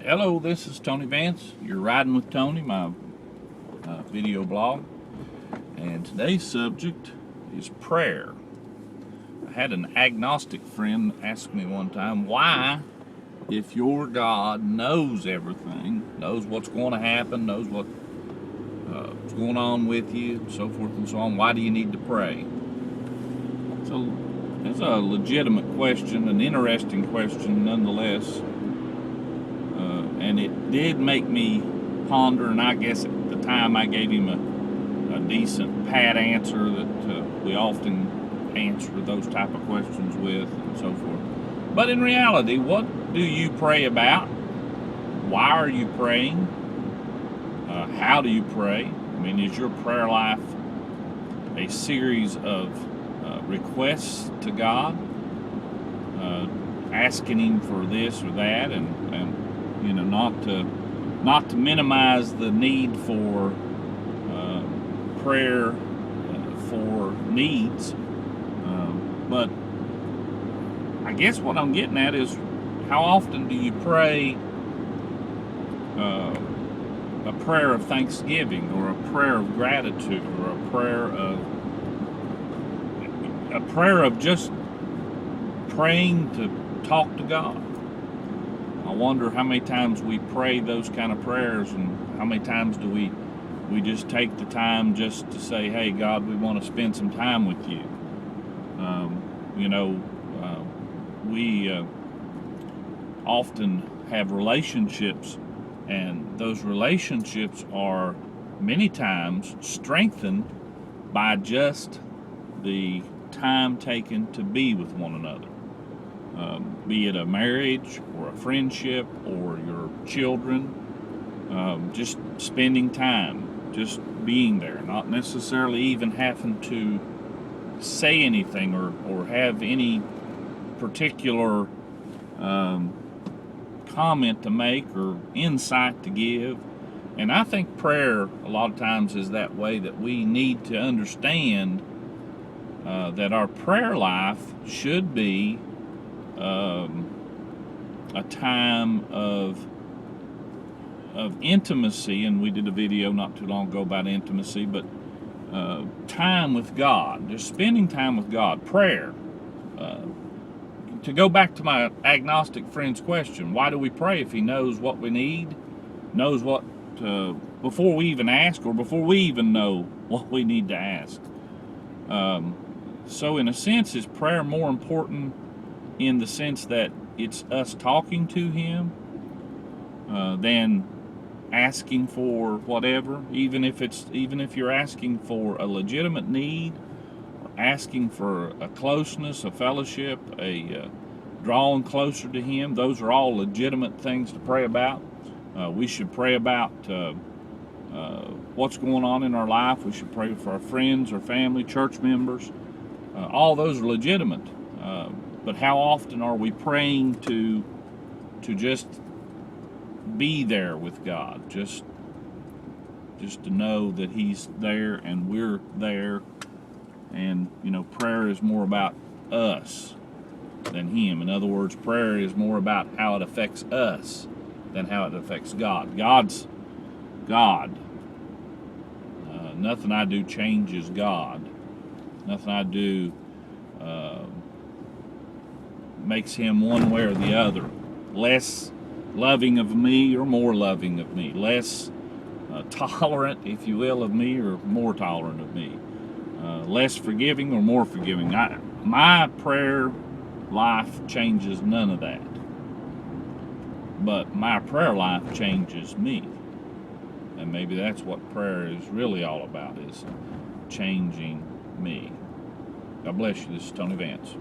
Hello, this is Tony Vance. You're Riding with Tony, my video blog. And today's subject is prayer. I had an agnostic friend ask me one time, why, if your God knows everything, knows what's going to happen, knows what's going on with you, so forth and so on, why do you need to pray? So it's a legitimate question, an interesting question nonetheless. And it did make me ponder, and I guess at the time I gave him a decent pat answer that we often answer those type of questions with and so forth. But in reality, what do you pray about? Why are you praying? How do you pray? I mean, is your prayer life a series of requests to God, asking Him for this or that, and you know, not to minimize the need for prayer for needs, but I guess what I'm getting at is, how often do you pray a prayer of thanksgiving, or a prayer of gratitude, or a prayer of just praying to talk to God? I wonder how many times we pray those kind of prayers, and how many times do we just take the time just to say, hey, God, we want to spend some time with you. We often have relationships, and those relationships are many times strengthened by just the time taken to be with one another. Be it a marriage or a friendship or your children, just spending time, just being there, not necessarily even having to say anything or have any particular comment to make or insight to give. And I think prayer a lot of times is that way, that we need to understand that our prayer life should be a time of intimacy, and we did a video not too long ago about intimacy, but time with God, just spending time with God, prayer. To go back to my agnostic friend's question, why do we pray if He knows what we need, knows what, before we even ask, or before we even know what we need to ask? So in a sense, is prayer more important in the sense that it's us talking to Him than asking for whatever, even if you're asking for a legitimate need, or asking for a closeness, a fellowship, a drawing closer to Him. Those are all legitimate things to pray about. We should pray about what's going on in our life. We should pray for our friends, our family, church members. All those are legitimate. But how often are we praying to just be there with God, just to know that He's there and we're there? And prayer is more about us than Him. In other words, prayer is more about how it affects us than how it affects God. God's God. Nothing I do changes God. Nothing I do makes Him one way or the other, less loving of me or more loving of me, less tolerant, if you will, of me or more tolerant of me, less forgiving or more forgiving. My prayer life changes none of that, but my prayer life changes me, and maybe that's what prayer is really all about, is changing me. God bless you. This is Tony Vance.